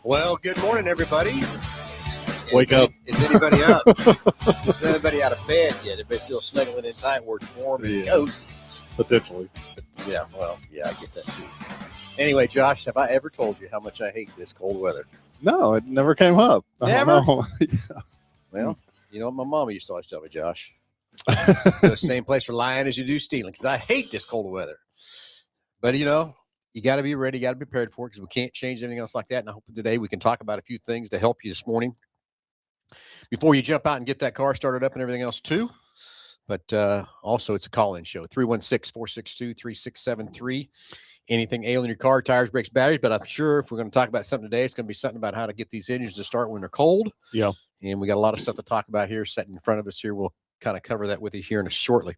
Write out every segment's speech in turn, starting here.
Well, good morning, everybody. Wake up. Is anybody up? Is anybody out of bed yet? Everybody's still snuggling in tight where it's warm and cozy. Potentially. Yeah, I get that too. Anyway, Josh, have I ever told you how much I hate this cold weather? No, it never came up. Never? I don't know. Well, you know what my mama used to always tell me, Josh? Go to the same place for lying as you do stealing, because I hate this cold weather. But, you got to be ready. You got to be prepared for it, because we can't change anything else like that. And I hope today we can talk about a few things to help you this morning before you jump out and get that car started up and everything else too. But also, it's a call-in show, 316-462-3673. Anything ailing your car, tires, brakes, batteries. But I'm sure if we're going to talk about something today, it's going to be something about how to get these engines to start when they're cold. Yeah. And we got a lot of stuff to talk about here sitting in front of us here. We'll kind of cover that with you here in a shortly.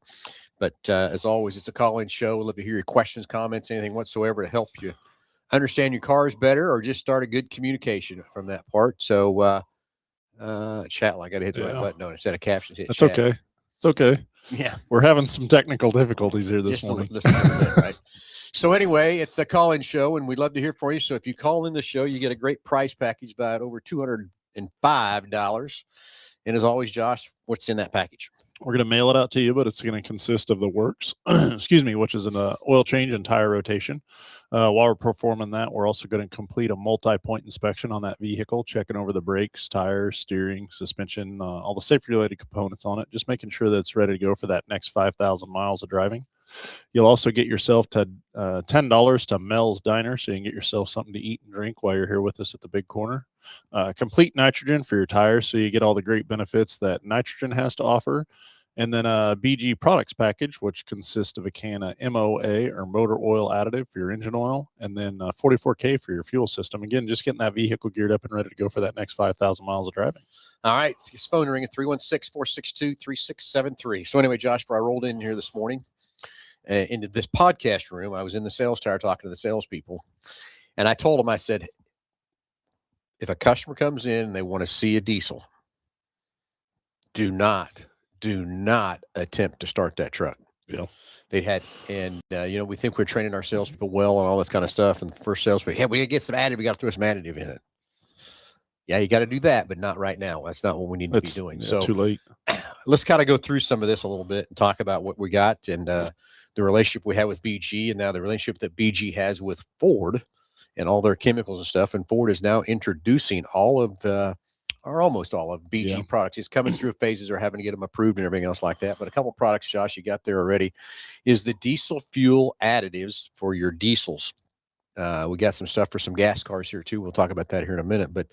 But as always, it's a call-in show. We'd love to hear your questions, comments, anything whatsoever to help you understand your cars better or just start a good communication from that part. So chat, I got to hit the right button on it instead of captions. Hit That's chat. okay. It's okay. Yeah. We're having some technical difficulties here this morning. Just a little bit, right? So anyway, it's a call-in show, and we'd love to hear from you. So if you call in the show, you get a great price package by over $205. And as always, Josh, what's in that package? We're going to mail it out to you, but it's going to consist of the works, excuse me, which is an oil change and tire rotation. While we're performing that, we're also going to complete a multi-point inspection on that vehicle, checking over the brakes, tires, steering, suspension, all the safety-related components on it, just making sure that it's ready to go for that next 5,000 miles of driving. You'll also get yourself to $10 to Mel's Diner, so you can get yourself something to eat and drink while you're here with us at the Big Corner. Complete nitrogen for your tires, so you get all the great benefits that nitrogen has to offer. And then a BG products package, which consists of a can of MOA or motor oil additive for your engine oil, and then 44K for your fuel system. Again, just getting that vehicle geared up and ready to go for that next 5,000 miles of driving. All right. His phone ring at 316-462-3673. So anyway, Josh, before I rolled in here this morning into this podcast room, I was in the sales tower talking to the salespeople, and I told them, I said, if a customer comes in and they want to see a diesel, do not attempt to start that truck. Yeah. They had, and we think we're training our salespeople well and all this kind of stuff. And the first salespeople, hey, we got to get some additive. We got to throw some additive in it. Yeah, you got to do that, but not right now. That's not what we need to be doing. So too late. Let's kind of go through some of this a little bit and talk about what we got and the relationship we have with BG, and now the relationship that BG has with Ford and all their chemicals and stuff. And Ford is now introducing all of or almost all of BG products. It's coming through phases or having to get them approved and everything else like that. But a couple products, Josh, you got there already, is the diesel fuel additives for your diesels. We got some stuff for some gas cars here too. We'll talk about that here in a minute. But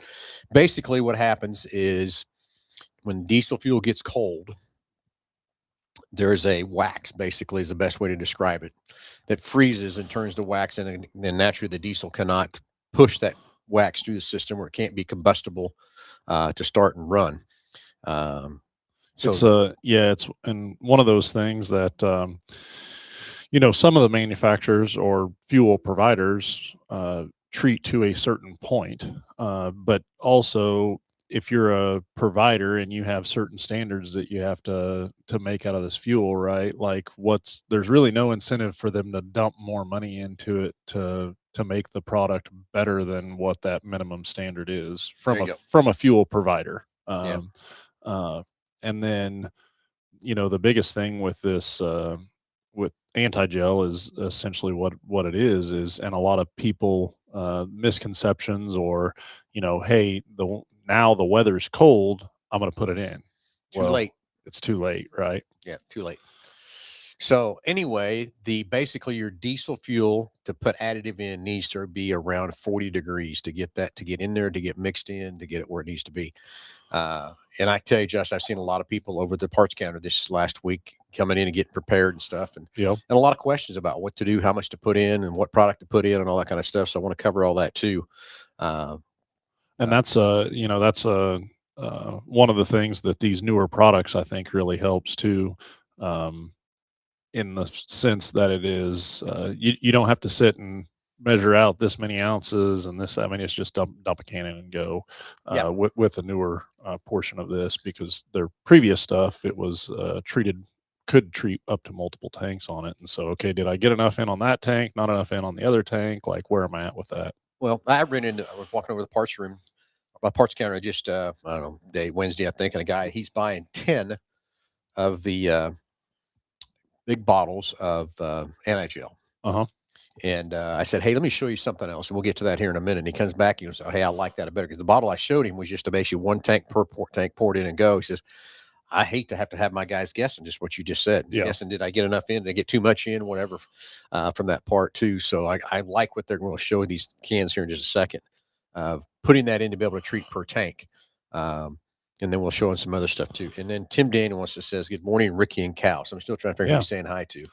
basically what happens is when diesel fuel gets cold, there's a wax, basically is the best way to describe it, that freezes and turns to wax. And then naturally the diesel cannot push that wax through the system, or it can't be combustible to start and run. So it's and one of those things that some of the manufacturers or fuel providers treat to a certain point, but also if you're a provider and you have certain standards that you have to make out of this fuel, right? Like there's really no incentive for them to dump more money into it to make the product better than what that minimum standard is from a fuel provider. And then, the biggest thing with this, with anti-gel is essentially what it is, and a lot of people, misconceptions or, hey, now the weather's cold, I'm going to put it in. Too late. It's too late, right? Yeah, too late. So anyway, basically your diesel fuel to put additive in needs to be around 40 degrees to get in there, to get mixed in, to get it where it needs to be. And I tell you, Josh, I've seen a lot of people over the parts counter this last week coming in and getting prepared and stuff, and a lot of questions about what to do, how much to put in, and what product to put in, and all that kind of stuff. So I want to cover all that too. And that's one of the things that these newer products I think really helps too. In the sense that it is, you don't have to sit and measure out this many ounces and this. I mean, it's just dump a can in and go with the newer portion of this, because their previous stuff, it was could treat up to multiple tanks on it. And so, okay, did I get enough in on that tank? Not enough in on the other tank? Like, where am I at with that? Well, I was walking over the parts room, my parts counter just, I don't know, Wednesday, I think, and a guy, he's buying 10 of the big bottles of anti-gel. Uh-huh. And I said, hey, let me show you something else. And we'll get to that here in a minute. And he comes back and he goes, oh, hey, I like that better. Because the bottle I showed him was just a basically one tank per tank poured in and go. He says, I hate to have my guys guessing just what you just said. Yeah. Guessing, did I get enough in? Did I get too much in? Whatever from that part, too. So I like what they're going to show these cans here in just a second. Putting that in to be able to treat per tank. And then we'll show them some other stuff, too. And then Tim Daniel wants to says, good morning, Ricky and Cal. So I'm still trying to figure out who he's saying hi to.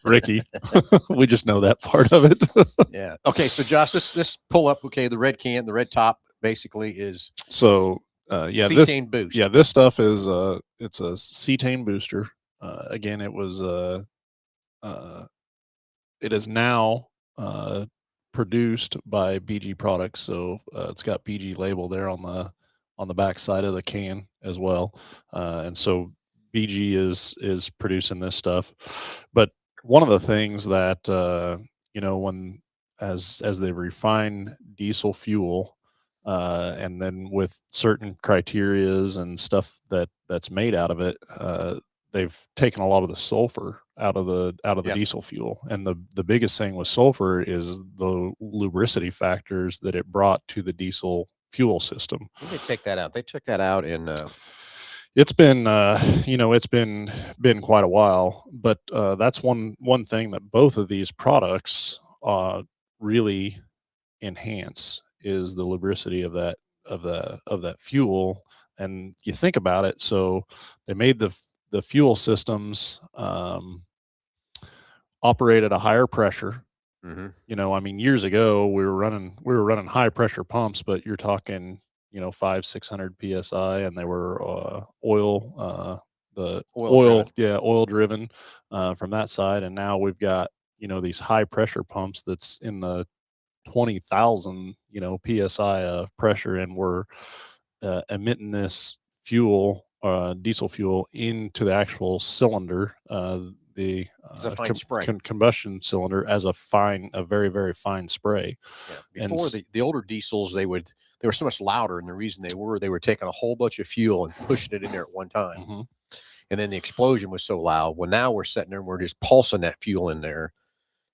Ricky. We just know that part of it. Yeah. Okay. So Josh, this pull up. Okay. The red can, the red top basically is so cetane boost. Yeah, this stuff is it's a cetane booster. Again, it was it is now produced by BG Products, so it's got BG label there on the back side of the can as well, and so BG is producing this stuff. But one of the things that when as they refine diesel fuel, and then with certain criterias and stuff that's made out of it, they've taken a lot of the sulfur out of the diesel fuel. And the biggest thing with sulfur is the lubricity factors that it brought to the diesel fuel system. When did they take that out? They took that out in it's been it's been quite a while, but that's one thing that both of these products really enhance is the lubricity of that fuel. And you think about it, so they made the fuel systems operate at a higher pressure. Mm-hmm. Years ago we were running high pressure pumps, but you're talking 500-600 psi, and they were oil driven from that side. And now we've got these high pressure pumps that's in the 20,000 psi of pressure, and we're emitting this fuel, diesel fuel, into the actual cylinder, the combustion cylinder, as a very, very fine spray. Yeah. Before the older diesels, they were so much louder, and the reason they were taking a whole bunch of fuel and pushing it in there at one time. Mm-hmm. And then the explosion was so loud. Well, now we're sitting there and we're just pulsing that fuel in there.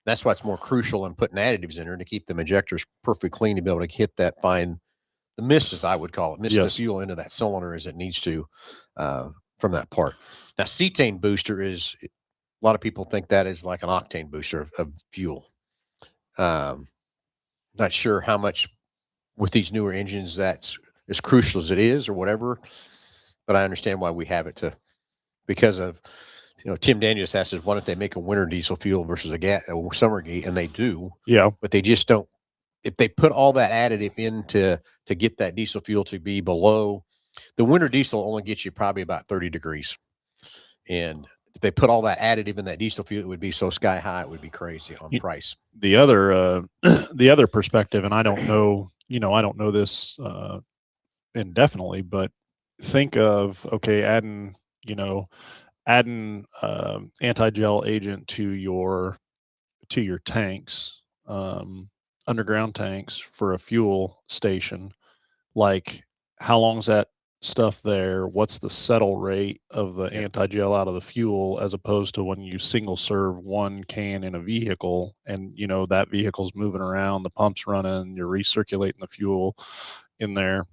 That's why it's more crucial in putting additives in there to keep the injectors perfectly clean, to be able to hit that the mist, as I would call it, mist the fuel into that cylinder as it needs to from that part. Now, cetane booster is, a lot of people think that is like an octane booster of fuel. Not sure how much with these newer engines that's as crucial as it is or whatever, but I understand why we have it because of, Tim Daniels asked us, why don't they make a winter diesel fuel versus a summer gate? And they do. Yeah. But they just don't. If they put all that additive in to get that diesel fuel to be below, the winter diesel only gets you probably about 30 degrees. And if they put all that additive in that diesel fuel, it would be so sky high, it would be crazy on price. The other perspective, and I don't know this indefinitely, but think of, okay, adding anti-gel agent to your tanks, underground tanks for a fuel station. Like, how long is that stuff there? What's the settle rate of the anti-gel out of the fuel, as opposed to when you single serve one can in a vehicle, and that vehicle's moving around, the pump's running, you're recirculating the fuel in there.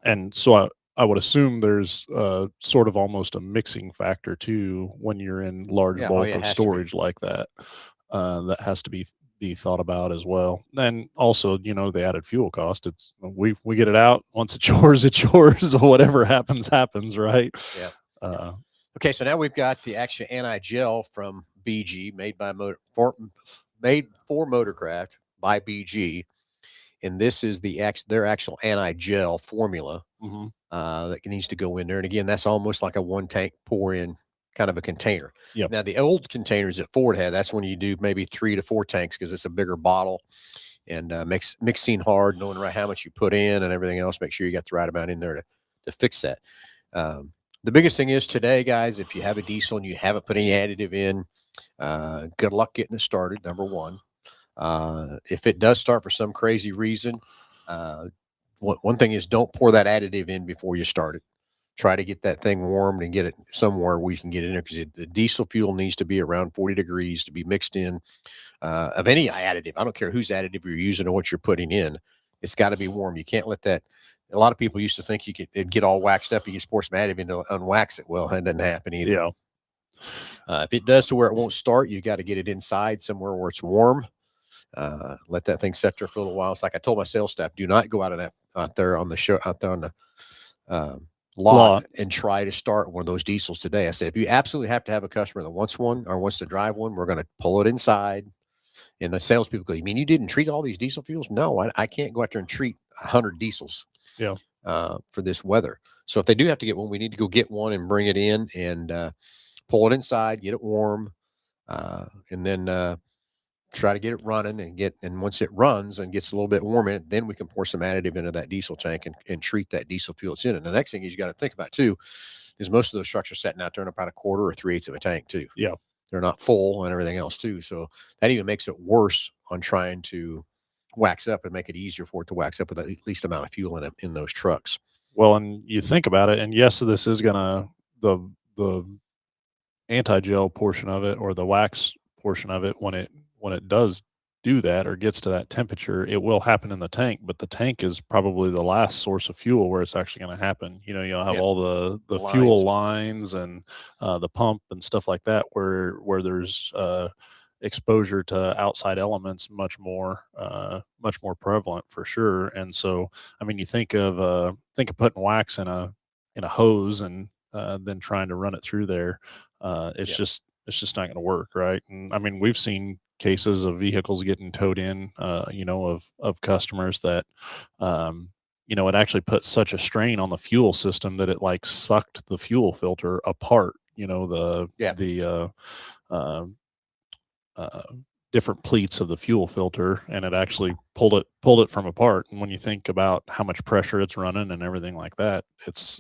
And so I would assume there's sort of almost a mixing factor too when you're in large bulk of storage like that. That has to be thought about as well. And also, the added fuel cost. It's we get it out. Once it's yours, it's yours. Whatever happens, right? Yeah. Okay, so now we've got the actual anti-gel from BG, made for Motorcraft by BG. And this is their actual anti-gel formula that needs to go in there. And again, that's almost like a one tank pour in kind of a container. Yep. Now, the old containers that Ford had, that's when you do maybe 3 to 4 tanks, because it's a bigger bottle, and mixing hard, knowing right how much you put in and everything else. Make sure you got the right amount in there to fix that. The biggest thing is today, guys, if you have a diesel and you haven't put any additive in, good luck getting it started, number one. If it does start for some crazy reason, one thing is don't pour that additive in before you start it. Try to get that thing warmed and get it somewhere where you can get in there, because the diesel fuel needs to be around 40 degrees to be mixed in of any additive. I don't care whose additive you're using or what you're putting in. It's got to be warm. You can't let that. A lot of people used to think it'd get all waxed up. You can pour some additive in to unwax it. Well, that doesn't happen either. Yeah. If it does to where it won't start, you got to get it inside somewhere where it's warm. Let that thing set there for a little while. It's like I told my sales staff, do not go out there on the show, out there on the lot and try to start one of those diesels today. I said, if you absolutely have to have a customer that wants one or wants to drive one, we're going to pull it inside. And the salespeople go, you mean you didn't treat all these diesel fuels? No, I can't go out there and treat 100 diesels for this weather. So if they do have to get one, we need to go get one and bring it in and pull it inside, get it warm, and then try to get it running and once it runs and gets a little bit warm in it, then we can pour some additive into that diesel tank and treat that diesel fuel that's in it. And the next thing is you got to think about too, is most of those trucks are sitting out there in about a quarter or 3/8 of a tank too. Yeah. They're not full and everything else too. So that even makes it worse on trying to wax up and make it easier for it to wax up with the least amount of fuel in those trucks. Well, and you think about it, and yes, this is gonna the anti-gel portion of it or the wax portion of it, when it does do that or gets to that temperature, it will happen in the tank, but the tank is probably the last source of fuel where it's actually going to happen. You'll have all the fuel lines and the pump and stuff like that where there's exposure to outside elements much more prevalent for sure. And so, I mean, you think of putting wax in a hose and then trying to run it through there. It's just not going to work, right? And I mean, we've seen cases of vehicles getting towed in, of customers that, it actually put such a strain on the fuel system that it like sucked the fuel filter apart. Different pleats of the fuel filter, and it actually pulled it from apart. And when you think about how much pressure it's running and everything like that, it's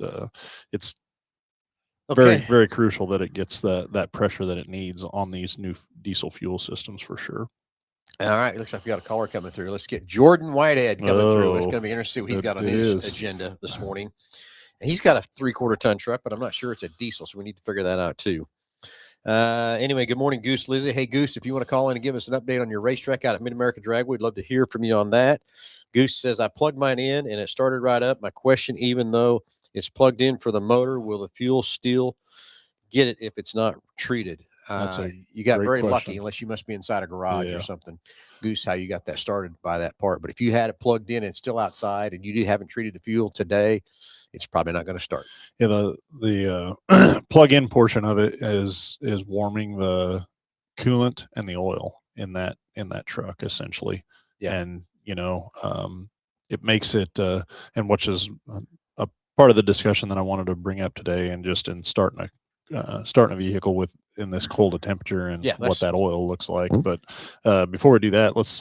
very, very crucial that it gets that pressure that it needs on these new diesel fuel systems for sure. All right. Looks like we got a caller coming through. Let's get Jordan Whitehead coming through. It's going to be interesting what he's got on his agenda this morning. And he's got a 3/4 ton truck, but I'm not sure it's a diesel, so we need to figure that out too. Anyway, good morning, Goose Lizzie. Hey, Goose, if you want to call in and give us an update on your racetrack out at Mid-America Dragway, we'd love to hear from you on that. Goose says, I plugged mine in and it started right up. My question, even though it's plugged in for the motor, will the fuel still get it if it's not treated? You got very lucky, unless you must be inside a garage or something. Goose, how you got that started by that part. But if you had it plugged in and it's still outside and you haven't treated the fuel today, it's probably not going to start. Yeah, the plug-in portion of it is warming the coolant and the oil in that truck essentially. Yeah. And it makes it and which is a part of the discussion that I wanted to bring up today, and just in starting a vehicle in this cold a temperature and what that oil looks like. But before we do that, let's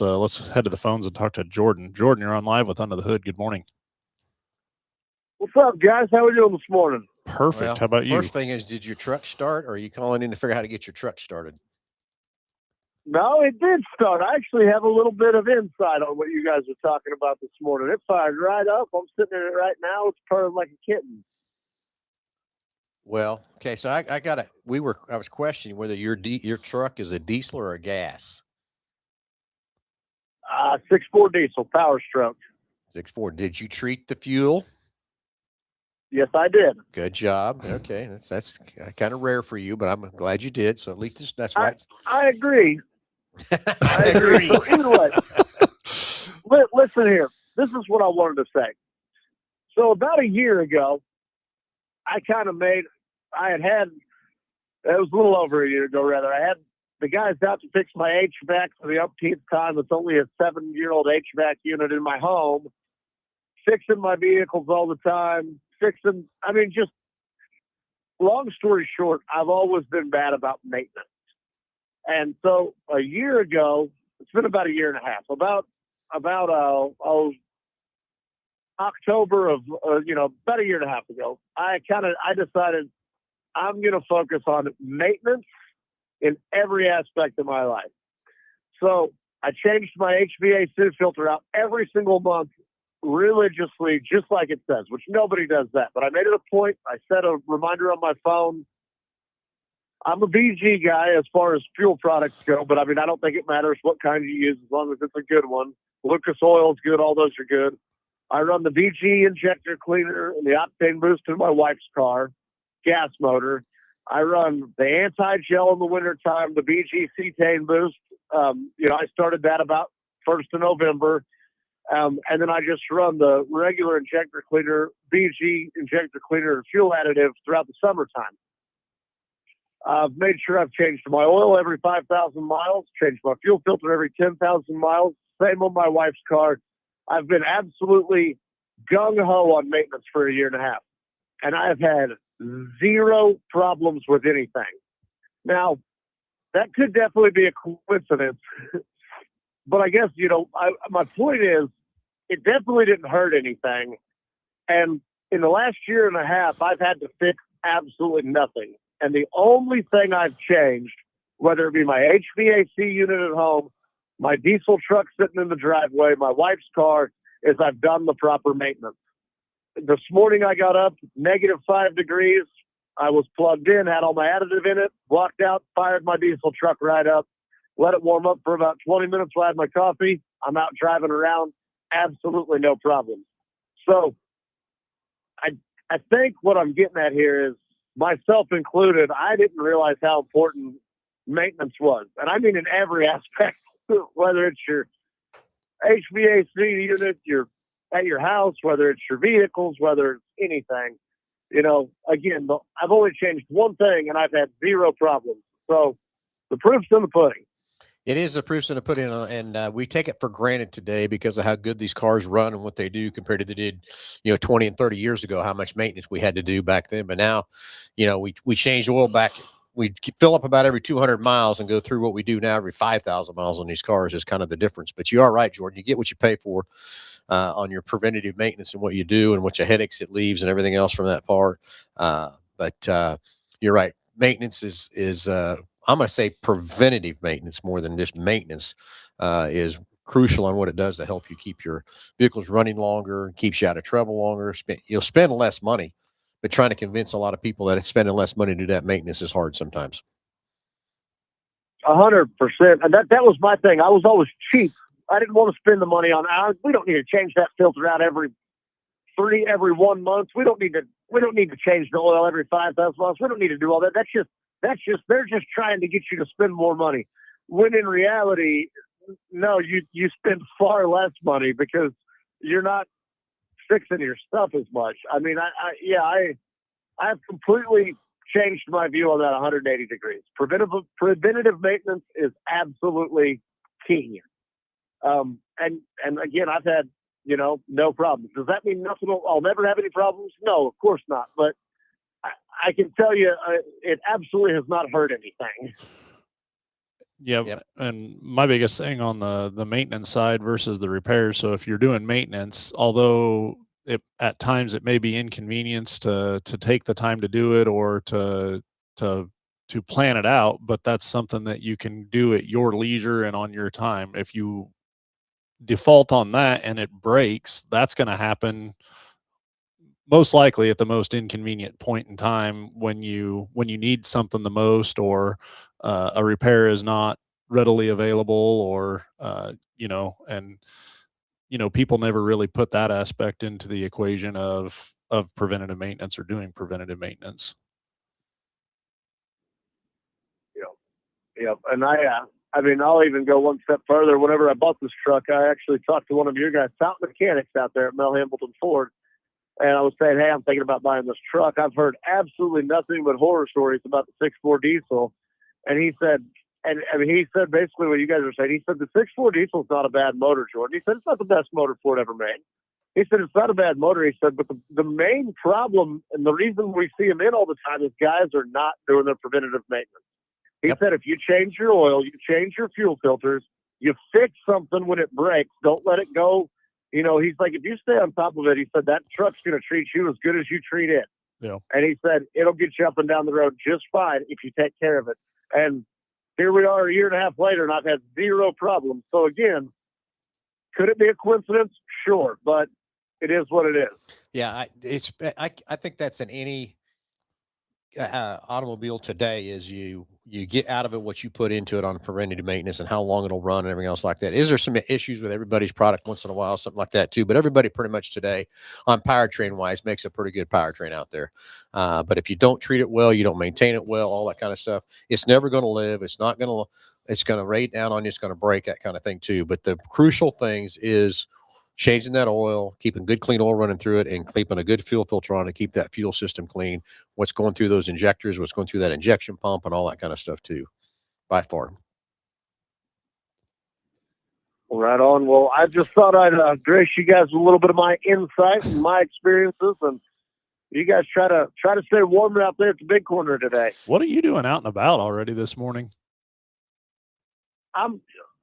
head to the phones and talk to Jordan. Jordan, you're on live with Under the Hood. Good morning. What's up, guys? How are we doing this morning? Perfect. Well, how about you? First thing is, did your truck start, or are you calling in to figure out how to get your truck started? No, it did start. I actually have a little bit of insight on what you guys were talking about this morning. It fired right up. I'm sitting in it right now. It's purring like a kitten. Well, okay. So I was questioning whether your truck is a diesel or a gas. 6.4 diesel, Power Stroke. 6.4. Did you treat the fuel? Yes, I did. Good job. Okay, that's kind of rare for you, but I'm glad you did. So at least that's right. I agree. I agree. So anyway, listen here. This is what I wanted to say. So about a year ago, it was a little over a year ago, rather. I had the guys out to fix my HVAC for the umpteenth time. It's only a 7-year-old HVAC unit in my home, fixing my vehicles all the time. Just long story short, I've always been bad about maintenance. And so a year ago, it's been about a year and a half, about October of, about a year and a half ago, I decided I'm going to focus on maintenance in every aspect of my life. So I changed my HVAC filter out every single month religiously, just like it says, which nobody does that. But I made it a point. I set a reminder on my phone. I'm a BG guy as far as fuel products go, but I mean, I don't think it matters what kind you use as long as it's a good one. Lucas Oil is good. All those are good. I run the BG injector cleaner and the octane boost in my wife's car, gas motor. I run the anti-gel in the wintertime, the BG cetane boost. I started that about 1st of November. And then I just run the regular injector cleaner, BG injector cleaner, fuel additive throughout the summertime. I've made sure I've changed my oil every 5,000 miles, changed my fuel filter every 10,000 miles. Same on my wife's car. I've been absolutely gung-ho on maintenance for a year and a half. And I've had zero problems with anything. Now, that could definitely be a coincidence. But I guess, my point is, it definitely didn't hurt anything. And in the last year and a half, I've had to fix absolutely nothing. And the only thing I've changed, whether it be my HVAC unit at home, my diesel truck sitting in the driveway, my wife's car, is I've done the proper maintenance. This morning I got up, -5 degrees. I was plugged in, had all my additive in it, walked out, fired my diesel truck right up, let it warm up for about 20 minutes while I had my coffee. I'm out driving around, absolutely no problem. So I think what I'm getting at here is, myself included, I didn't realize how important maintenance was. And I mean in every aspect, whether it's your HVAC unit, at your house, whether it's your vehicles, whether it's anything. Again, I've only changed one thing and I've had zero problems. So the proof's in the pudding. It is the proofs in the pudding, and we take it for granted today because of how good these cars run and what they do compared to they did, 20 and 30 years ago, how much maintenance we had to do back then. But now, we change oil back. We fill up about every 200 miles and go through what we do now every 5,000 miles on these cars is kind of the difference. But you are right, Jordan. You get what you pay for on your preventative maintenance and what you do and what your headaches it leaves and everything else from that part. But you're right. Maintenance is I'm going to say preventative maintenance more than just maintenance is crucial on what it does to help you keep your vehicles running longer, keeps you out of trouble longer. You'll spend less money, but trying to convince a lot of people that spending less money to do that maintenance is hard sometimes. 100%. And that was my thing. I was always cheap. I didn't want to spend the money on ours. We don't need to change that filter out every 1 month. We don't need to change the oil every 5,000 miles. We don't need to do all that. That's just they're just trying to get you to spend more money. When in reality, no, you spend far less money because you're not fixing your stuff as much. I mean, I've completely changed my view on that 180 degrees. Preventative maintenance is absolutely key. And again, I've had, no problems. Does that mean I'll never have any problems? No, of course not. But I can tell you, it absolutely has not hurt anything. Yeah. Yep. And my biggest thing on the maintenance side versus the repairs. So if you're doing maintenance, although at times it may be inconvenience to take the time to do it or to plan it out, but that's something that you can do at your leisure and on your time. If you default on that and it breaks, that's going to happen most likely at the most inconvenient point in time when you need something the most, or a repair is not readily available, or people never really put that aspect into the equation of preventative maintenance or doing preventative maintenance. Yep. And I'll even go one step further. Whenever I bought this truck, I actually talked to one of your guys, Fountain Mechanics out there at Mel Hambleton Ford. And I was saying, hey, I'm thinking about buying this truck. I've heard absolutely nothing but horror stories about the 6.4 diesel. And he said, he said basically what you guys are saying. He said the 6.4 diesel is not a bad motor, Jordan. He said it's not the best motor Ford ever made. He said it's not a bad motor. He said, but the main problem and the reason we see them in all the time is guys are not doing their preventative maintenance. He said if you change your oil, you change your fuel filters, you fix something when it breaks, don't let it go. He's like, if you stay on top of it, he said, that truck's going to treat you as good as you treat it. Yeah. And he said, it'll get you up and down the road just fine if you take care of it. And here we are a year and a half later, and I've had zero problems. So again, could it be a coincidence? Sure, but it is what it is. Yeah, I think that's in any automobile today is you get out of it what you put into it on preventative maintenance and how long it'll run and everything else like that. Is there some issues with everybody's product once in a while, something like that too? But everybody pretty much today on powertrain wise makes a pretty good powertrain out there. But if you don't treat it well, you don't maintain it well, all that kind of stuff, it's never going to live. It's not going to, it's going to rate down on you. It's going to break, that kind of thing too. But the crucial things is changing that oil, keeping good clean oil running through it, and keeping a good fuel filter on to keep that fuel system clean. What's going through those injectors, what's going through that injection pump, and all that kind of stuff too, by far. Right on. Well, I just thought I'd grace you guys with a little bit of my insight and my experiences, and you guys try to stay warmer out there at the Big Corner today. What are you doing out and about already this morning?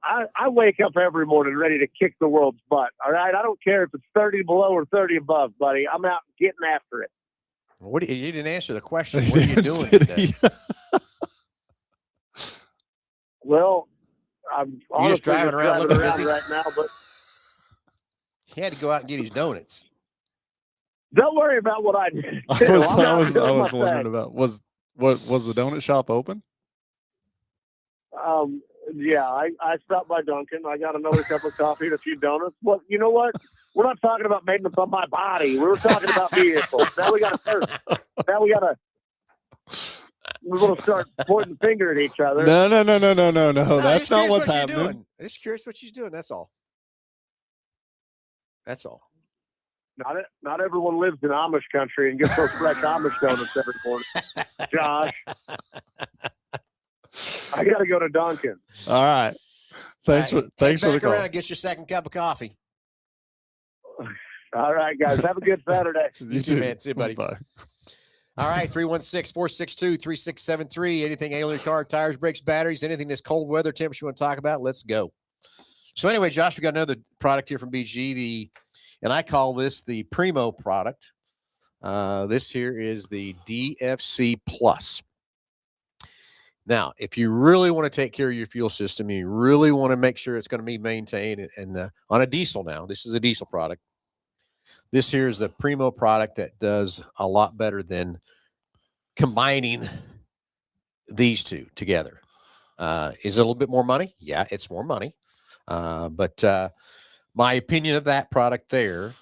I wake up every morning ready to kick the world's butt. All right. I don't care if it's 30 below or 30 above, buddy. I'm out getting after it. You didn't answer the question. What are you doing today? Well, I'm You're just driving around looking busy right now, but he had to go out and get his donuts. don't worry about what I did. I was wondering about was the donut shop open? Yeah, I stopped by Dunkin'. I got another cup of coffee and a few donuts. Well, you know what? We're not talking about maintenance on my body. We were talking about vehicles. Now we got to we're going to start pointing the finger at each other. No. That's not what's happening. Doing. I'm just curious what she's doing. That's all. That's all. Not everyone lives in Amish country and gets those fresh Amish donuts every morning. Josh. I got to go to Dunkin'. All right. Thanks for the call. Around, get your second cup of coffee. All right, guys. Have a good Saturday. You too, man. See you, buddy. Bye. All right, 316-462-3673. Anything ailing your car, tires, brakes, batteries, anything this cold weather temperature you want to talk about, let's go. So anyway, Josh, we got another product here from BG, and I call this the Primo product. This here is the DFC Plus. Now, if you really want to take care of your fuel system, you really want to make sure it's going to be maintained, and on a diesel now, this is a diesel product. This here is the Primo product that does a lot better than combining these two together. Is it a little bit more money? Yeah, it's more money. But my opinion of that product there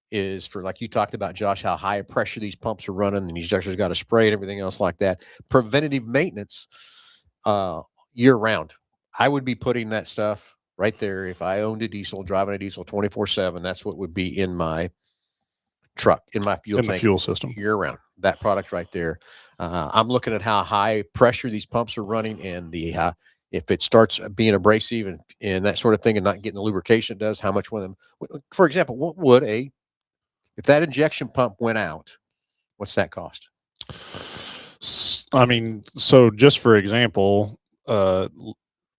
is for, like you talked about, Josh, how high pressure these pumps are running and these injectors got to spray and everything else like that. Preventative maintenance year round. I would be putting that stuff right there. If I owned a diesel, driving a diesel 24/7, that's what would be in my truck, in my fuel tank, the fuel system year round. That product right there. I'm looking at how high pressure these pumps are running, and the if it starts being abrasive and that sort of thing, and not getting the lubrication it does, how much one of them. For example, what would if that injection pump went out? What's that cost? I mean, so just for example,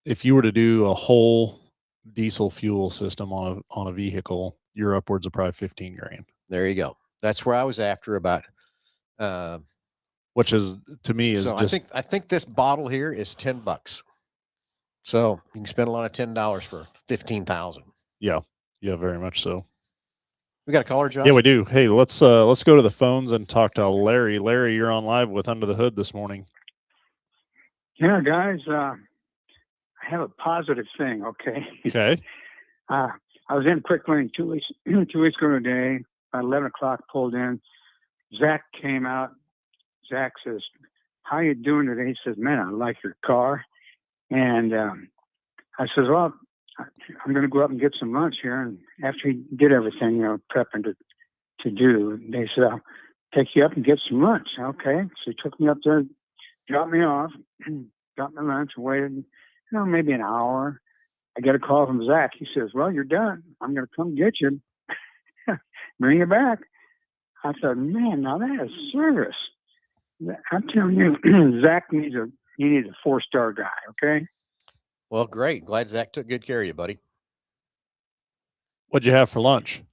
if you were to do a whole diesel fuel system on a vehicle, you're upwards of probably $15,000. There you go. That's where I was after about. Which is, to me, is so just. I think this bottle here is $10. So you can spend a lot of $10 for 15,000. Yeah, very much so. We got a caller, Josh? Yeah, we do. Hey, let's go to the phones and talk to Larry. Larry, you're on live with Under the Hood this morning. Yeah, guys, I have a positive thing. Okay. Okay. I was in Quick Lane 2 weeks ago today. About 11 o'clock, pulled in. Zach came out. Zach says, "How you doing today?" He says, "Man, I like your car." And I says, "Well, I'm going to go up and get some lunch here." And after he did everything, prepping to do, they said, "I'll take you up and get some lunch." Okay. So he took me up there, dropped me off, got my lunch, waited, maybe an hour. I get a call from Zach. He says, "Well, you're done. I'm going to come get you, bring you back." I thought, man, now that is service. I'm telling you, Zach needs a 4-star guy. Okay. Well, great. Glad Zach took good care of you, buddy. What'd you have for lunch?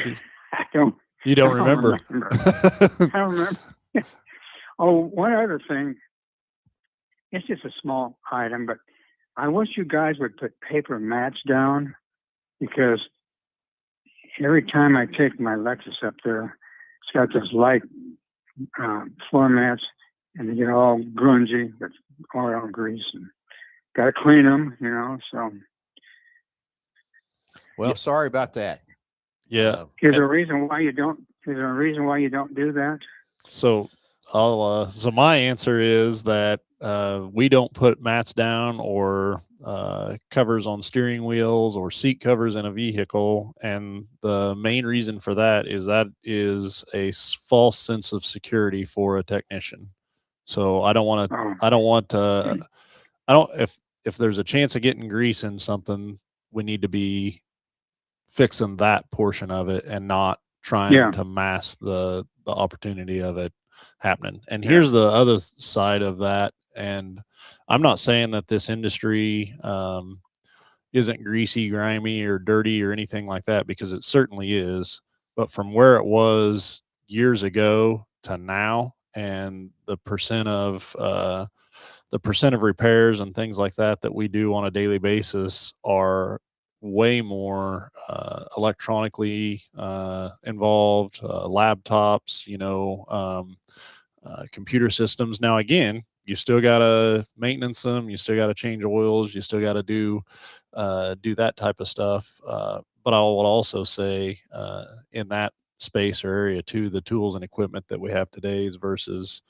You don't remember. I don't remember. Oh, one other thing. it's just a small item, but I wish you guys would put paper mats down, because every time I take my Lexus up there, it's got those light floor mats, and they get all grungy with oil grease, and got to clean them, So Well, sorry about that. Yeah. is there a reason why you don't? Is there a reason why you don't do that? So so my answer is that we don't put mats down or covers on steering wheels or seat covers in a vehicle, and the main reason for that is a false sense of security for a technician. So I don't want to. Oh, I don't want to. I don't. If there's a chance of getting grease in something, we need to be fixing that portion of it and not trying Yeah. to mask the opportunity of it happening. And Yeah. here's the other side of that. And I'm not saying that this industry isn't greasy, grimy, or dirty or anything like that, because it certainly is. But from where it was years ago to now, and the percent of repairs and things like that we do on a daily basis are way more electronically involved, laptops, computer systems. Now, again, you still got to maintenance them. You still got to change oils. You still got to do that type of stuff. But I will also say in that space or area too, the tools and equipment that we have today versus,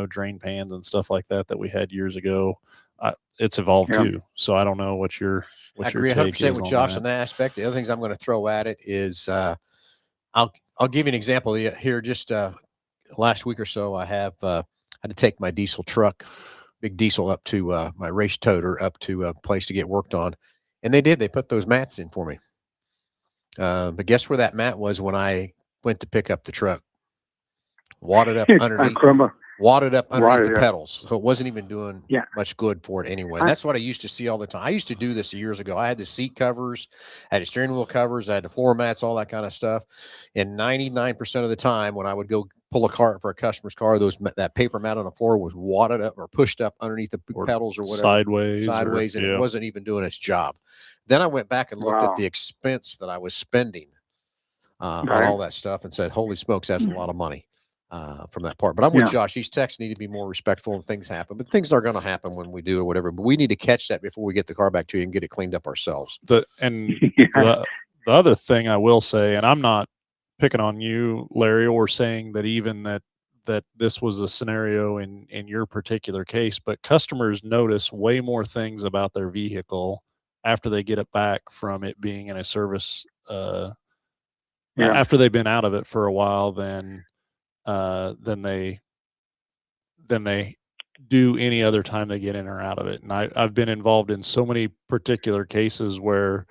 drain pans and stuff like that we had years ago. It's evolved Yeah. too. So I don't know what your I agree take 100% is with on Josh that. on that aspect. The other things I'm going to throw at it is I'll give you an example here. Just last week or so, I had to take my diesel truck, big diesel, up to my race toter, up to a place to get worked on, and they put those mats in for me. But guess where that mat was when I went to pick up the truck? Wadded up underneath. Wadded up underneath the pedals. So it wasn't even doing much good for it anyway. And that's what I used to see all the time. I used to do this years ago. I had the seat covers, I had the steering wheel covers, I had the floor mats, all that kind of stuff. And 99% of the time when I would go pull a cart for a customer's car, that paper mat on the floor was wadded up or pushed up underneath the pedals or whatever. Sideways. And it wasn't even doing its job. Then I went back and looked at the expense that I was spending on all that stuff and said, holy smokes, that's a lot of money. From that part. But I'm with Josh. These techs need to be more respectful and things happen. But things are going to happen when we do or whatever. But we need to catch that before we get the car back to you and get it cleaned up ourselves. The other thing I will say, and I'm not picking on you, Larry, or saying that even that this was a scenario in your particular case, but customers notice way more things about their vehicle after they get it back from it being in a service after they've been out of it for a while than they do any other time they get in or out of it. And I've been involved in so many particular cases where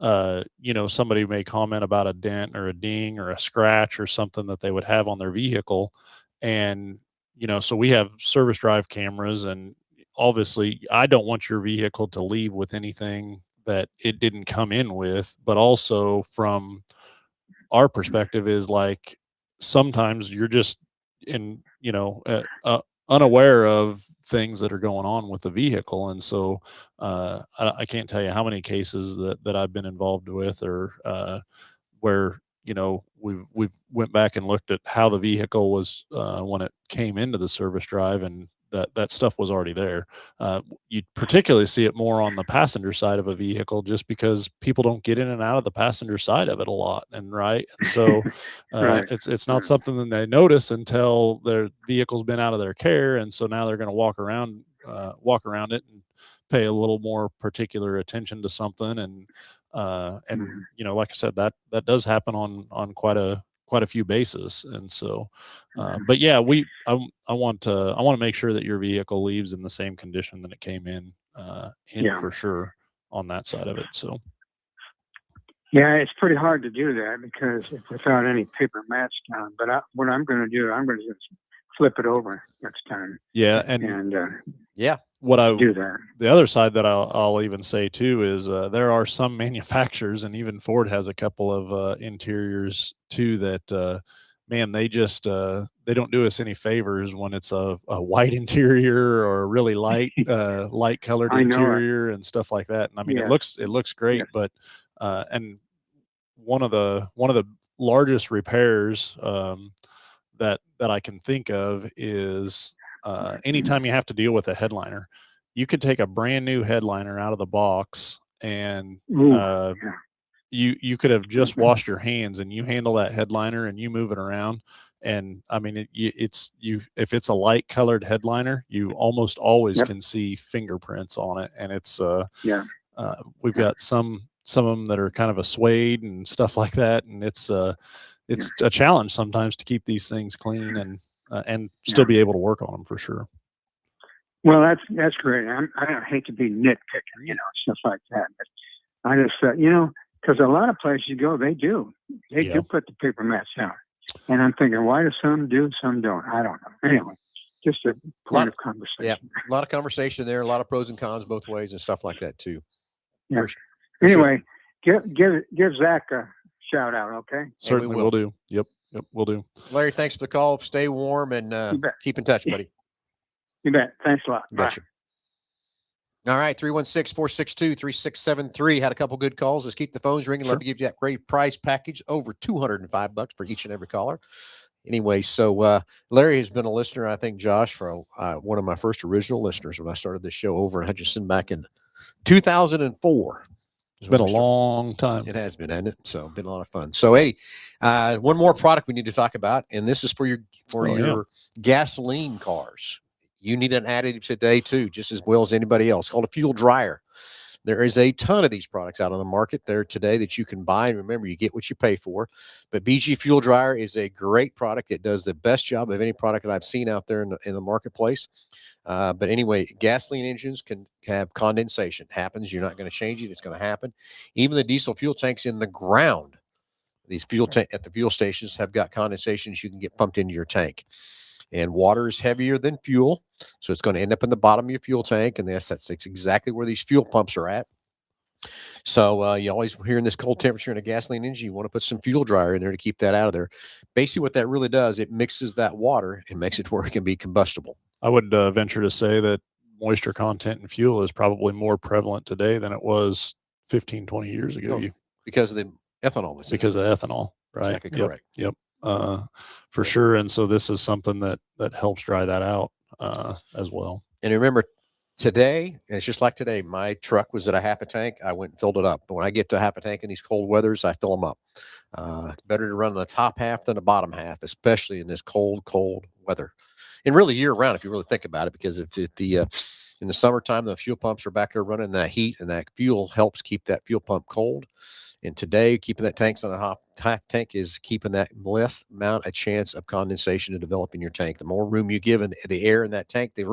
somebody may comment about a dent or a ding or a scratch or something that they would have on their vehicle. And, so we have service drive cameras, and obviously I don't want your vehicle to leave with anything that it didn't come in with, but also from our perspective is like, sometimes you're just unaware of things that are going on with the vehicle. And so I can't tell you how many cases that I've been involved with, or where we've went back and looked at how the vehicle was when it came into the service drive, and that stuff was already there. You particularly see it more on the passenger side of a vehicle, just because people don't get in and out of the passenger side of it a lot. And so it's not something that they notice until their vehicle's been out of their care. And so now they're going to walk around it and pay a little more particular attention to something. And like I said, that does happen on quite a few bases. And so, but yeah, I want to make sure that your vehicle leaves in the same condition that it came in for sure on that side of it. So. Yeah, it's pretty hard to do that because without any paper mats down. But what I'm going to do, I'm going to just flip it over next time. Yeah, and what I do that. The other side that I'll even say too is there are some manufacturers, and even Ford has a couple of interiors too that man, they just they don't do us any favors when it's a white interior or a really light light colored I know it. interior and stuff like that. And I mean, Yes. it looks great, Yes. but and one of the largest repairs that I can think of is anytime you have to deal with a headliner. You could take a brand new headliner out of the box and Ooh, uh, yeah. you could have just Mhm. washed your hands and you handle that headliner and you move it around. And I mean, if it's a light colored headliner, you almost always Yep. can see fingerprints on it. And it's, Yeah. we've Yeah. got some of them that are kind of a suede and stuff like that. And it's a challenge sometimes to keep these things clean and still Yeah. be able to work on them for sure. Well, that's great. I don't hate to be nitpicking, stuff like that. But I just, because a lot of places you go, they do Yeah. put the paper mats down, and I'm thinking, why do some do, some don't? I don't know. Anyway, just a point of conversation. Yeah, a lot of conversation there, a lot of pros and cons both ways and stuff like that too. Yeah. For sure. Anyway, give Zach a shout out, okay? Certainly will do. Yep, we'll do. Larry, thanks for the call. Stay warm and You bet. keep in touch, buddy. You bet. Thanks a lot. Bye. Gotcha. All right, 316-462-3673. Had a couple good calls. Let's keep the phones ringing. Love to give you that great price package, over $205 for each and every caller. Anyway, so Larry has been a listener, I think, Josh, for one of my first original listeners when I started this show over in Hutchinson back in 2004. It's been a long time. It has been, hasn't it? So been a lot of fun. So, Eddie, one more product we need to talk about, and this is for your gasoline cars. You need an additive today too, just as well as anybody else, called a fuel dryer. There is a ton of these products out on the market there today that you can buy. And remember, you get what you pay for. But BG Fuel Dryer is a great product. It does the best job of any product that I've seen out there in the marketplace. But anyway, gasoline engines can have condensation. It happens. You're not going to change it. It's going to happen. Even the diesel fuel tanks in the ground, these at the fuel stations have got condensations you can get pumped into your tank. And water is heavier than fuel, so it's going to end up in the bottom of your fuel tank, and that's exactly where these fuel pumps are at. So you always hear in this cold temperature in a gasoline engine, you want to put some fuel dryer in there to keep that out of there. Basically, what that really does, it mixes that water and makes it where it can be combustible. I would venture to say that moisture content in fuel is probably more prevalent today than it was 15, 20 years ago. Because of the ethanol. Because of ethanol, right? Exactly correct. Yep. For sure. And so this is something that helps dry that out as well. And remember, today, and it's just like today, my truck was at a half a tank. I went and filled it up. But when I get to a half a tank in these cold weathers, I fill them up. Better to run the top half than the bottom half, especially in this cold weather. And really year round, if you really think about it, because in the summertime, the fuel pumps are back there running that heat, and that fuel helps keep that fuel pump cold. And today, keeping that tanks on a half tank is keeping that less amount of chance of condensation to develop in your tank. The more room you give in the air in that tank, the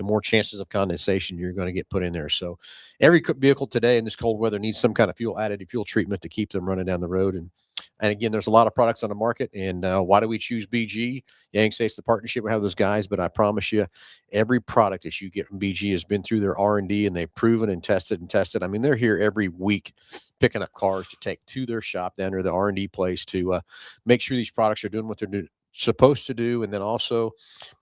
more chances of condensation you're going to get put in there. So every vehicle today in this cold weather needs some kind of additive fuel treatment to keep them running down the road. And again, there's a lot of products on the market. And why do we choose BG? Yang State's the partnership. We have those guys, but I promise you, every product that you get from BG has been through their R&D, and they've proven and tested. I mean, they're here every week picking up cars to take to their shop down to the R&D place to make sure these products are doing what they're supposed to do, and then also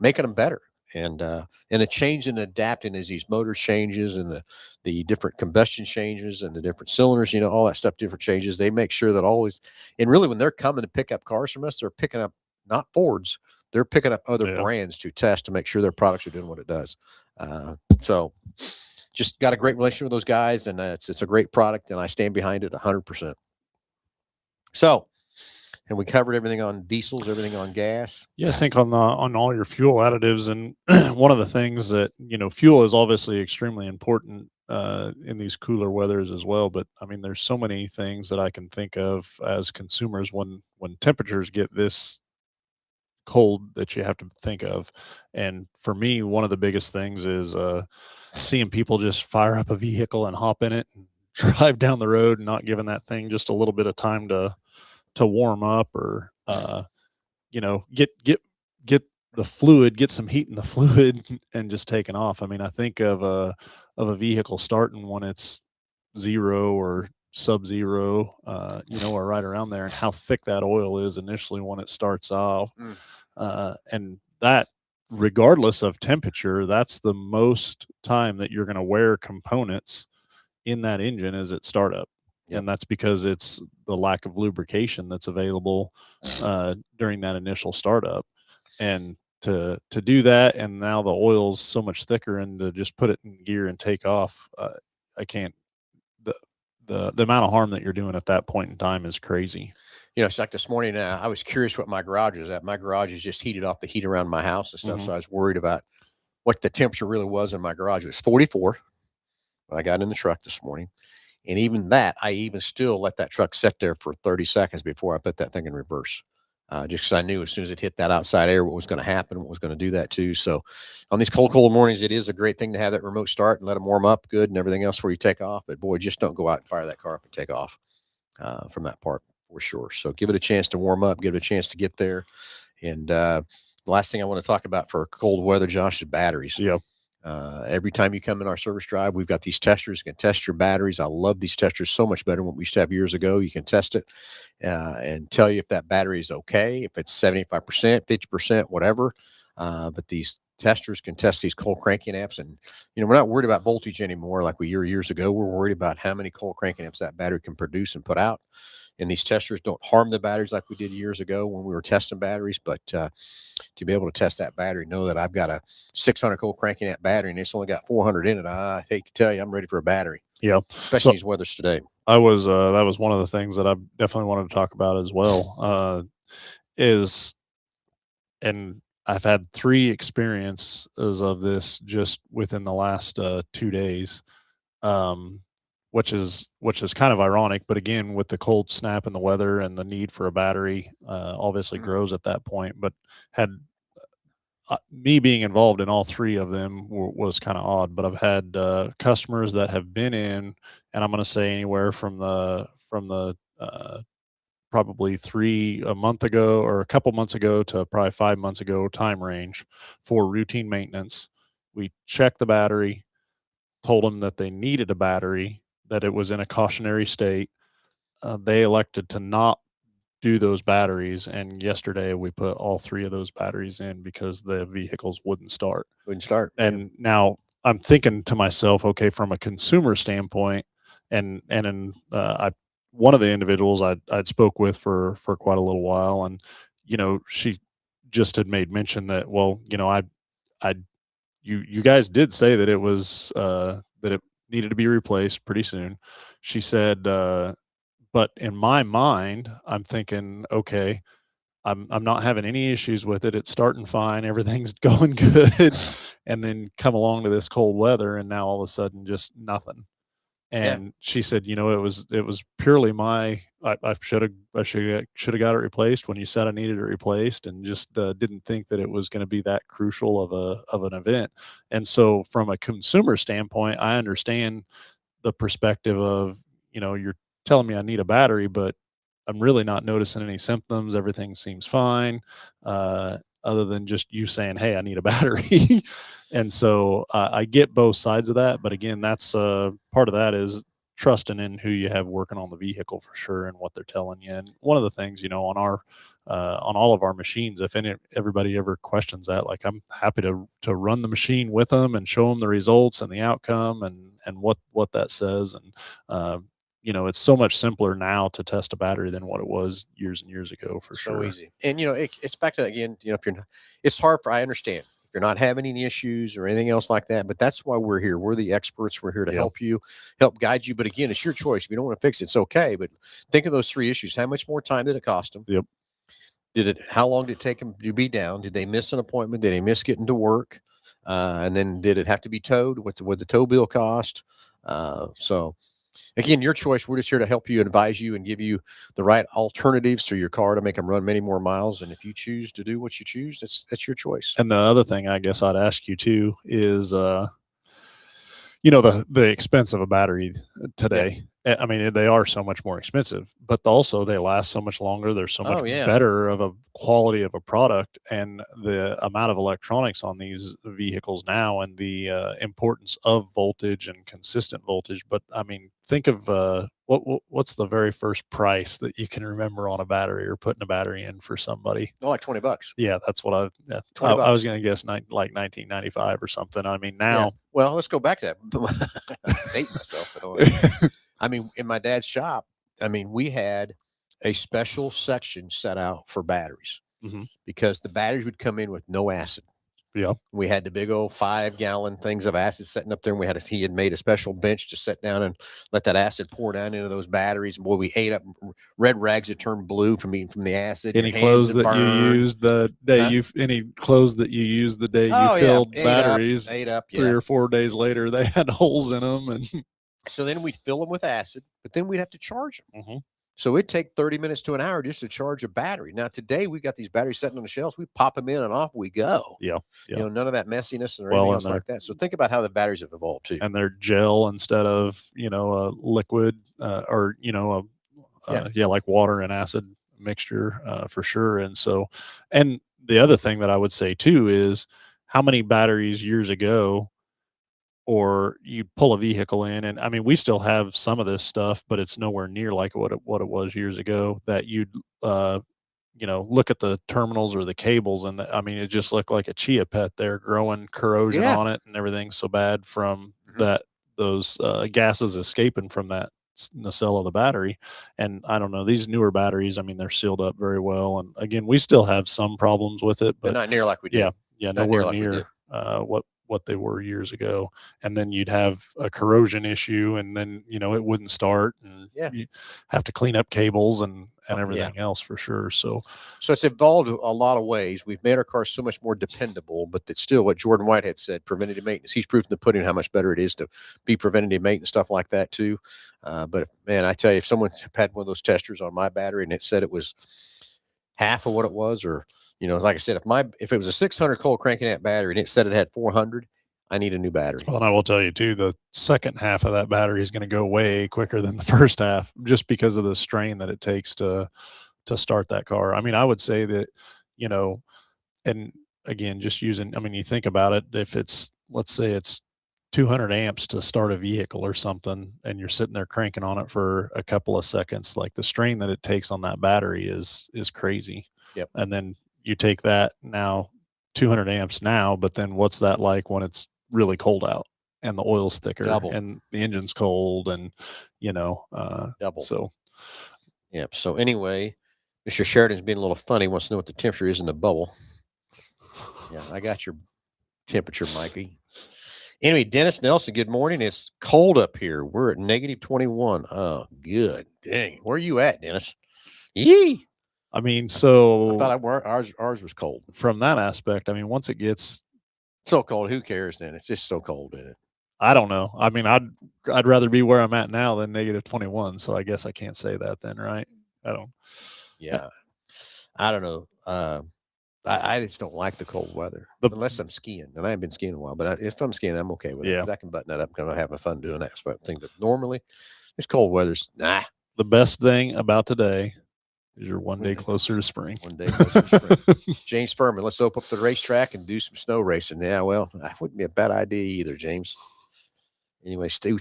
making them better. And a change and adapting as these motor changes and the different combustion changes and the different cylinders, all that stuff, different changes. They make sure that always, and really when they're coming to pick up cars from us, they're picking up not Fords, they're picking up other brands to test to make sure their products are doing what it does. So just got a great relationship with those guys, and it's a great product, and I stand behind it 100%. So, and we covered everything on diesels, everything on gas. Yeah, I think on all your fuel additives, and one of the things that fuel is obviously extremely important in these cooler weathers as well. But I mean, there's so many things that I can think of as consumers when temperatures get this cold that you have to think of. And for me, one of the biggest things is seeing people just fire up a vehicle and hop in it and drive down the road and not giving that thing just a little bit of time to warm up, or get the fluid, get some heat in the fluid, and just taking off. I mean, I think of a vehicle starting when it's 0 or sub-zero, or right around there, and how thick that oil is initially when it starts off. And that, regardless of temperature, that's the most time that you're going to wear components in that engine is at startup. Yep. And that's because it's the lack of lubrication that's available during that initial startup. And to do that, and now the oil's so much thicker, and to just put it in gear and take off, I can't. The amount of harm that you're doing at that point in time is crazy. You know, it's like this morning, I was curious what my garage is at. My garage is just heated off the heat around my house and stuff. So I was worried about what the temperature really was in my garage. It was 44 when I got in the truck this morning. And even that, I even still let that truck sit there for 30 seconds before I put that thing in reverse. Just because I knew as soon as it hit that outside air, what was going to happen, what was going to do that too. So on these cold mornings, it is a great thing to have that remote start and let them warm up good and everything else before you take off. But boy, just don't go out and fire that car up and take off from that part for sure. So give it a chance to warm up, give it a chance to get there. And the last thing I want to talk about for cold weather, Josh, is batteries. Yeah. Every time you come in our service drive, we've got these testers. You can test your batteries. I love these testers so much better than what we used to have years ago. You can test it and tell you if that battery is okay, if it's 75%, 50%, whatever. But these testers can test these cold cranking amps. And, you know, we're not worried about voltage anymore like we were years ago. We're worried about how many cold cranking amps that battery can produce and put out. And these testers don't harm the batteries like we did years ago when we were testing batteries. But to be able to test that battery, know that I've got a 600 cold cranking amp battery and it's only got 400 in it. I hate to tell you, I'm ready for a battery. Yeah. Especially these weathers today. That was one of the things that I definitely wanted to talk about as well. And I've had 3 experiences of this just within the last 2 days. Which is kind of ironic, but again, with the cold snap and the weather and the need for a battery, obviously grows at that point. But had me being involved in all 3 of them was kind of odd. But I've had customers that have been in, and I'm going to say anywhere from the probably a month ago or a couple months ago to probably 5 months ago time range for routine maintenance. We checked the battery, told them that they needed a battery, that it was in a cautionary state. They elected to not do those batteries. And yesterday we put all 3 of those batteries in because the vehicles wouldn't start. And now I'm thinking to myself, okay, from a consumer standpoint, and one of the individuals I'd spoke with for quite a little while, and, you know, she just had made mention that, well, you know, you guys did say that it was, that it needed to be replaced pretty soon. She said, but in my mind, I'm thinking, okay, I'm not having any issues with it. It's starting fine. Everything's going good. And then come along to this cold weather, and now all of a sudden just nothing. And she said, you know, it was purely I should have got it replaced when you said I needed it replaced, and just didn't think that it was going to be that crucial of an event. And so from a consumer standpoint, I understand the perspective of, you know, you're telling me I need a battery, but I'm really not noticing any symptoms. Everything seems fine, other than just you saying, hey, I need a battery. And so I get both sides of that. But again, that's part of that is trusting in who you have working on the vehicle for sure, and what they're telling you. And one of the things, you know, on all of our machines, if everybody ever questions that, like, I'm happy to run the machine with them and show them the results and the outcome and what that says. And you know, it's so much simpler now to test a battery than what it was years and years ago, for sure. So easy. And, you know, it's back to that again, you know, it's hard I understand if you're not having any issues or anything else like that, but that's why we're here. We're the experts. We're here to help you, help guide you. But again, it's your choice. If you don't want to fix it, it's okay. But think of those 3 issues. How much more time did it cost them? Yep. How long did it take them to be down? Did they miss an appointment? Did they miss getting to work? And then did it have to be towed? What the tow bill cost? So again, your choice. We're just here to help you, advise you, and give you the right alternatives to your car to make them run many more miles. And if you choose to do what you choose, that's your choice. And the other thing I guess I'd ask you too is, you know, the expense of a battery today. I mean, they are so much more expensive, but also they last so much longer. They're so much Oh, yeah. better of a quality of a product, and the amount of electronics on these vehicles now, and the importance of voltage and consistent voltage. But I mean, think of what's the very first price that you can remember on a battery or putting a battery in for somebody? Oh, like $20. Yeah, that's what I 20 I was bucks. going to guess like 1995 or something. I mean, Yeah. now Well, let's go back to that. Date myself, but all right. I mean, in my dad's shop, I mean, we had a special section set out for batteries Mhm. because the batteries would come in with no acid. Yeah. We had the big old 5-gallon things of acid sitting up there, and he had made a special bench to sit down and let that acid pour down into those batteries. And boy, we ate up red rags that turned blue from eating from the acid. Any Your hands clothes would that you burn. used the day Huh? any clothes that you used the day you Oh, yeah. filled Ate batteries, Ate up. 3 Yeah. or 4 days later, they had holes in them. And So then we'd fill them with acid, but then we'd have to charge them. Mhm. So it'd take 30 minutes to an hour just to charge a battery. Now, today we got these batteries sitting on the shelves. We pop them in and off we go. Yeah. You know, none of that messiness or Well, anything and else like that. So think about how the batteries have evolved too. and they're gel instead of, a liquid, or, Yeah. like water and acid mixture, for sure. And so, and the other thing that I would say too is how many batteries years ago, or you pull a vehicle in, and I mean, we still have some of this stuff, but it's nowhere near like what it was years ago, that you'd, look at the terminals or the cables, and I mean, it just looked like a chia pet there, growing corrosion Yeah. on it, and everything so bad from Mhm. those gases escaping from that nacelle of the battery. And I don't know, these newer batteries, I mean, they're sealed up very well. And again, we still have some problems with it, But but not near like we did. yeah, Not near nowhere like we did. near what they were years ago. And then you'd have a corrosion issue, and then it wouldn't start, and Yeah. you have to clean up cables and Oh, yeah. everything else for sure. So So it's evolved a lot of ways. We've made our cars so much more dependable, but it's still what Jordan Whitehead said, preventative maintenance. He's proved in the pudding how much better it is to be preventative maintenance, stuff like that too. But man, I tell you, if someone had one of those testers on my battery and it said it was half of what it was, or, like I said, if it was a 600 cold cranking amp battery and it said it had 400, I need a new battery. Well, and I will tell you too, the second half of that battery is going to go way quicker than the first half, just because of the strain that it takes to start that car. I mean, I would say that, and again, just using, I mean, you think about it, if it's, let's say it's 200 amps to start a vehicle or something, and you're sitting there cranking on it for a couple of seconds, like the strain that it takes on that battery is crazy. Yep. And then you take that now, 200 amps now, but then what's that like when it's really cold out and the oil's thicker Double. and the engine's cold, and Double. so Yeah. So anyway, Mr. Sheridan's being a little funny. Wants to know what the temperature is in the bubble. Yeah, I got your temperature, Mikey. Anyway, Dennis Nelson, good morning. It's cold up here. We're at -21. Oh, good. Dang. Where are you at, Dennis? Yee. I mean, I so thought ours was cold. from that aspect, I mean, once it gets, So cold. Who cares then? It's just so cold in it. I don't know. I mean, I'd rather be where I'm at now than -21. So I guess I can't say that then, right? I don't. Yeah. I don't know. I just don't like the cold weather unless I'm skiing, and I haven't been skiing in a while. But if I'm skiing, I'm okay with it Yeah. because I can button that up because I'm having fun doing that sort of thing. But normally, this cold weather's The best thing about today is you're one day day closer to spring. One day closer to spring. James Furman, let's open up the racetrack and do some snow racing. Yeah, well, that wouldn't be a bad idea either, James. Anyway, stay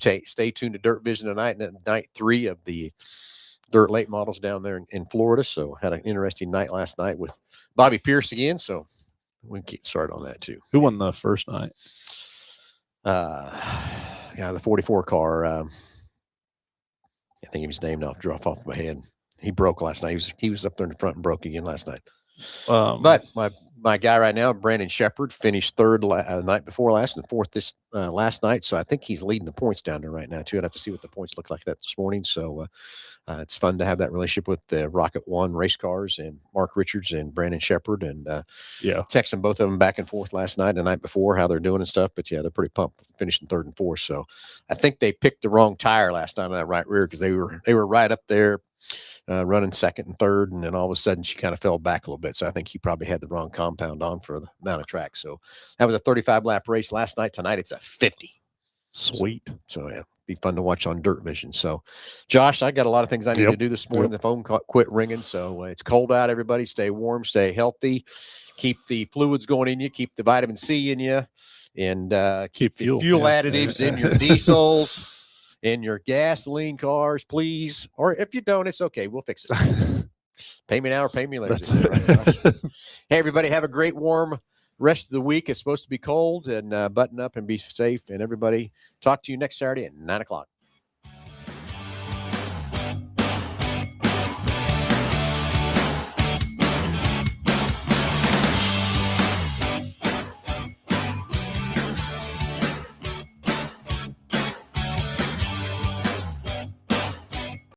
tuned to Dirt Vision tonight, night 3 of the Dirt Late models down there in Florida. So had an interesting night last night with Bobby Pierce again. So we can get started on that too. Who won the first night? The 44 car. I think he was named off my head. He broke last night. He was up there in the front and broke again last night. But my guy right now, Brandon Shepard, finished third night before last and fourth this last night. So I think he's leading the points down there right now too. I'd have to see what the points look like that this morning. So it's fun to have that relationship with the Rocket One race cars and Mark Richards and Brandon Shepard, and texting both of them back and forth last night and the night before how they're doing and stuff. But yeah, they're pretty pumped, finishing third and fourth. So I think they picked the wrong tire last night on that right rear because they were right up there. Running second and third, and then all of a sudden she kind of fell back a little bit. So I think he probably had the wrong compound on for the amount of track. So that was a 35 lap race last night. Tonight it's a 50. Sweet. So yeah, be fun to watch on Dirt Vision. So, Josh, I got a lot of things I need to do this morning. The phone quit ringing. So it's cold out, everybody. Stay warm, stay healthy, keep the fluids going in you, keep the vitamin C in you, and keep the fuel additives in your diesels, in your gasoline cars, please. Or if you don't, it's okay. We'll fix it. Pay me now or pay me later. Hey, everybody, have a great warm rest of the week. It's supposed to be cold, and button up and be safe. And everybody, talk to you next Saturday at 9 o'clock.